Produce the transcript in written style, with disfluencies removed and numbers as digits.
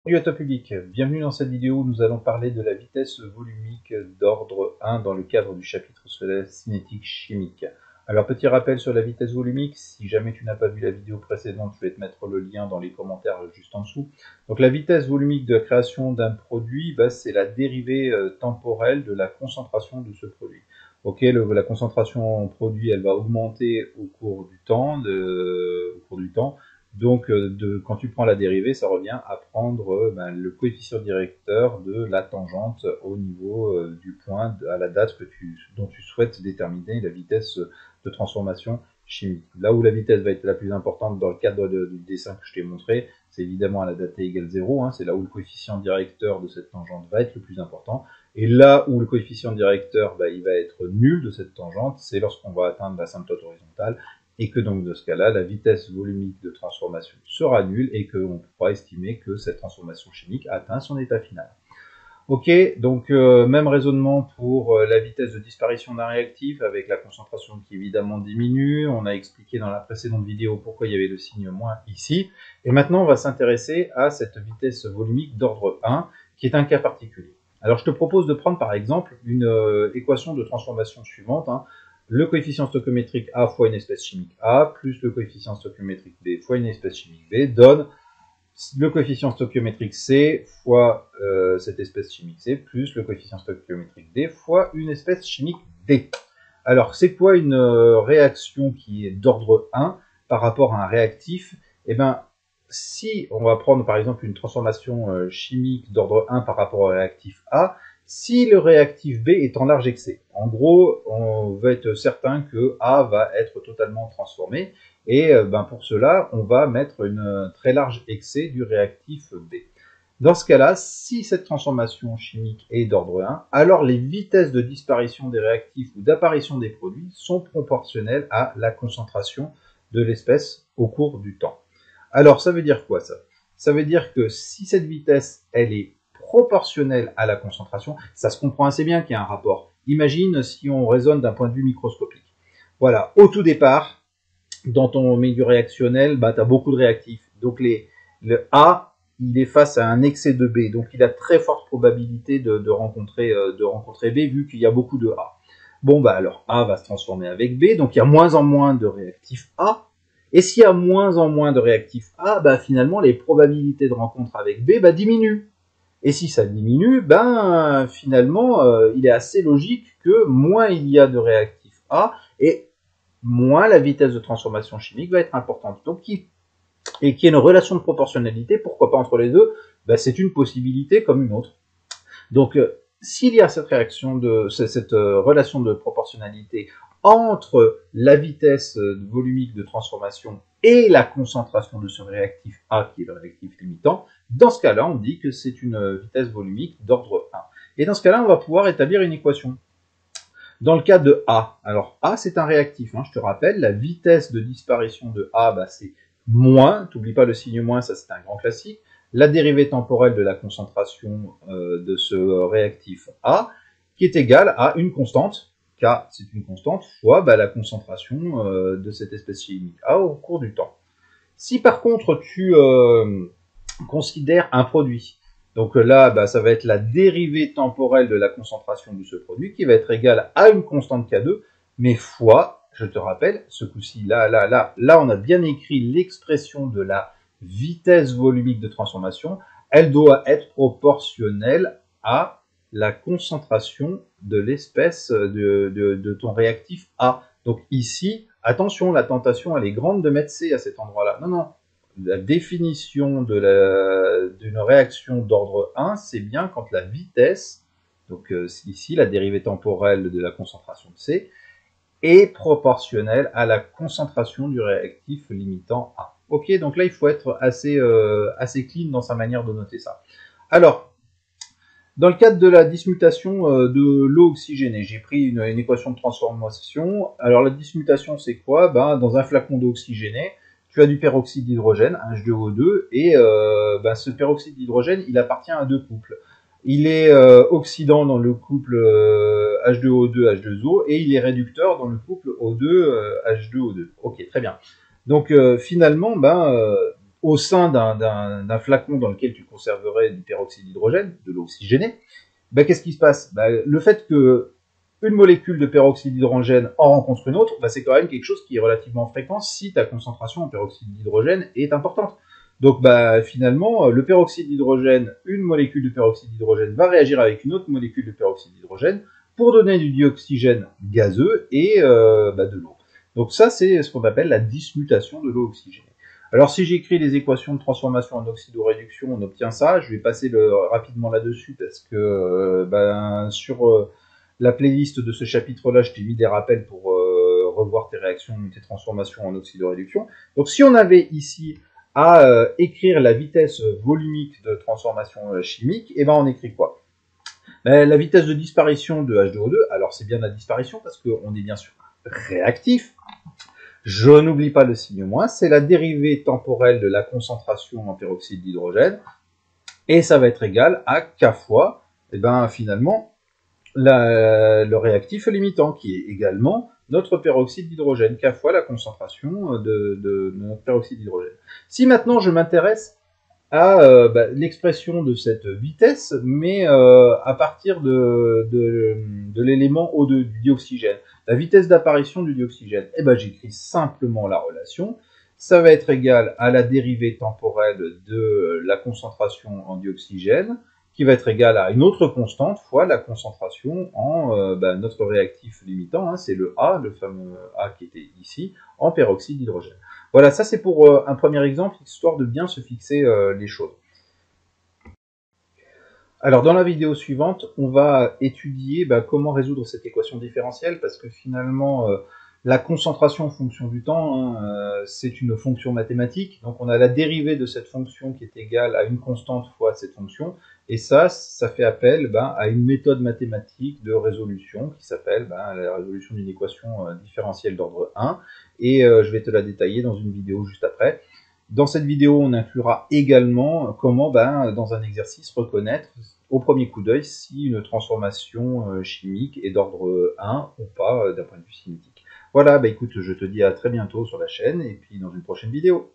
Salut à toi public, bienvenue dans cette vidéo où nous allons parler de la vitesse volumique d'ordre 1 dans le cadre du chapitre sur la cinétique chimique. Alors petit rappel sur la vitesse volumique, si jamais tu n'as pas vu la vidéo précédente, je vais te mettre le lien dans les commentaires juste en dessous. Donc la vitesse volumique de création d'un produit, c'est la dérivée temporelle de la concentration de ce produit. Ok, la concentration en produit, elle va augmenter au cours du temps, donc, quand tu prends la dérivée, ça revient à prendre le coefficient directeur de la tangente au niveau du point à la date dont tu souhaites déterminer la vitesse de transformation chimique. Là où la vitesse va être la plus importante dans le cadre du dessin que je t'ai montré, c'est évidemment à la date t égale 0, c'est là où le coefficient directeur de cette tangente va être le plus important. Et là où le coefficient directeur il va être nul de cette tangente, c'est lorsqu'on va atteindre l'asymptote horizontale, et que donc dans ce cas-là, la vitesse volumique de transformation sera nulle et qu'on pourra estimer que cette transformation chimique atteint son état final. Ok, donc même raisonnement pour la vitesse de disparition d'un réactif avec la concentration qui évidemment diminue. On a expliqué dans la précédente vidéo pourquoi il y avait le signe moins ici. Et maintenant, on va s'intéresser à cette vitesse volumique d'ordre 1 qui est un cas particulier. Alors je te propose de prendre par exemple une équation de transformation suivante. Le coefficient stoichiométrique A fois une espèce chimique A plus le coefficient stoichiométrique B fois une espèce chimique B donne le coefficient stoichiométrique C fois cette espèce chimique C plus le coefficient stoichiométrique D fois une espèce chimique D. Alors, c'est quoi une réaction qui est d'ordre 1 par rapport à un réactif? Eh bien, si on va prendre par exemple une transformation chimique d'ordre 1 par rapport au réactif A, si le réactif B est en large excès, en gros, on va être certain que A va être totalement transformé, et pour cela, on va mettre un très large excès du réactif B. Dans ce cas-là, si cette transformation chimique est d'ordre 1, alors les vitesses de disparition des réactifs ou d'apparition des produits sont proportionnelles à la concentration de l'espèce au cours du temps. Alors, ça veut dire quoi ça? Ça veut dire que si cette vitesse, elle est proportionnelle à la concentration, ça se comprend assez bien qu'il y a un rapport. Imagine si on raisonne d'un point de vue microscopique. Voilà, au tout départ, dans ton milieu réactionnel, tu as beaucoup de réactifs. Donc le A, il est face à un excès de B. Donc il a très forte probabilité de rencontrer B vu qu'il y a beaucoup de A. Bon, alors A va se transformer avec B. Donc il y a moins en moins de réactifs A. Et s'il y a moins en moins de réactifs A, finalement les probabilités de rencontre avec B diminuent. Et si ça diminue, finalement, il est assez logique que moins il y a de réactifs A, et moins la vitesse de transformation chimique va être importante. Donc, qu'il y ait une relation de proportionnalité, pourquoi pas entre les deux, c'est une possibilité comme une autre. Donc, s'il y a cette relation de proportionnalité entre la vitesse volumique de transformation et la concentration de ce réactif A, qui est le réactif limitant, dans ce cas-là, on dit que c'est une vitesse volumique d'ordre 1. Et dans ce cas-là, on va pouvoir établir une équation. Dans le cas de A, alors A c'est un réactif, je te rappelle, la vitesse de disparition de A, c'est moins, t'oublies pas le signe moins, ça c'est un grand classique, la dérivée temporelle de la concentration de ce réactif A, qui est égale à une constante, K c'est une constante, fois la concentration de cette espèce chimique A au cours du temps. Si par contre tu considères un produit, donc là, ça va être la dérivée temporelle de la concentration de ce produit qui va être égale à une constante K2, mais fois, je te rappelle, ce coup-ci, là, on a bien écrit l'expression de la vitesse volumique de transformation. Elle doit être proportionnelle à la concentration de l'espèce de ton réactif A. Donc ici, attention, la tentation, elle est grande de mettre C à cet endroit-là. Non, la définition d'une réaction d'ordre 1, c'est bien quand la vitesse, donc ici la dérivée temporelle de la concentration de C, est proportionnelle à la concentration du réactif limitant A. Ok, donc là il faut être assez clean dans sa manière de noter ça. Alors, dans le cadre de la dismutation de l'eau oxygénée, j'ai pris une équation de transformation. Alors la dismutation c'est quoi? Dans un flacon d'eau oxygénée, tu as du peroxyde d'hydrogène, H2O2, et ce peroxyde d'hydrogène, il appartient à deux couples. Il est oxydant dans le couple H2O2, H2O, et il est réducteur dans le couple O2, H2O2. Ok, très bien. Donc finalement, au sein d'un flacon dans lequel tu conserverais du peroxyde d'hydrogène, de l'eau oxygénée, ben, qu'est-ce qui se passe? Ben, le fait que une molécule de peroxyde d'hydrogène en rencontre une autre, ben, c'est quand même quelque chose qui est relativement fréquent si ta concentration en peroxyde d'hydrogène est importante. Donc ben, finalement, le peroxyde d'hydrogène, une molécule de peroxyde d'hydrogène va réagir avec une autre molécule de peroxyde d'hydrogène pour donner du dioxygène gazeux et ben, de l'eau. Donc ça, c'est ce qu'on appelle la dismutation de l'eau oxygénée. Alors si j'écris les équations de transformation en oxydoréduction, on obtient ça. Je vais passer rapidement là-dessus parce que ben, sur la playlist de ce chapitre-là, je t'ai mis des rappels pour revoir tes réactions, tes transformations en oxydoréduction. Donc si on avait ici à écrire la vitesse volumique de transformation chimique, et ben on écrit quoi? Ben, la vitesse de disparition de H2O2, alors c'est bien la disparition parce qu'on est bien sûr réactif. Je n'oublie pas le signe moins, c'est la dérivée temporelle de la concentration en peroxyde d'hydrogène, et ça va être égal à K fois, et ben finalement, le réactif limitant, qui est également notre peroxyde d'hydrogène, K fois la concentration de notre peroxyde d'hydrogène. Si maintenant je m'intéresse à l'expression de cette vitesse, mais à partir de l'élément O2, du dioxygène. La vitesse d'apparition du dioxygène, eh ben, j'écris simplement la relation. Ça va être égal à la dérivée temporelle de la concentration en dioxygène, qui va être égale à une autre constante fois la concentration en notre réactif limitant, hein, c'est le A, le fameux A qui était ici, en peroxyde d'hydrogène. Voilà, ça c'est pour un premier exemple, histoire de bien se fixer les choses. Alors dans la vidéo suivante, on va étudier comment résoudre cette équation différentielle, parce que finalement, la concentration en fonction du temps, hein, c'est une fonction mathématique, donc on a la dérivée de cette fonction qui est égale à une constante fois cette fonction, et ça fait appel à une méthode mathématique de résolution qui s'appelle la résolution d'une équation différentielle d'ordre 1, et je vais te la détailler dans une vidéo juste après. Dans cette vidéo, on inclura également comment, dans un exercice, reconnaître au premier coup d'œil si une transformation chimique est d'ordre 1 ou pas d'un point de vue cinétique. Voilà, écoute, je te dis à très bientôt sur la chaîne et puis dans une prochaine vidéo.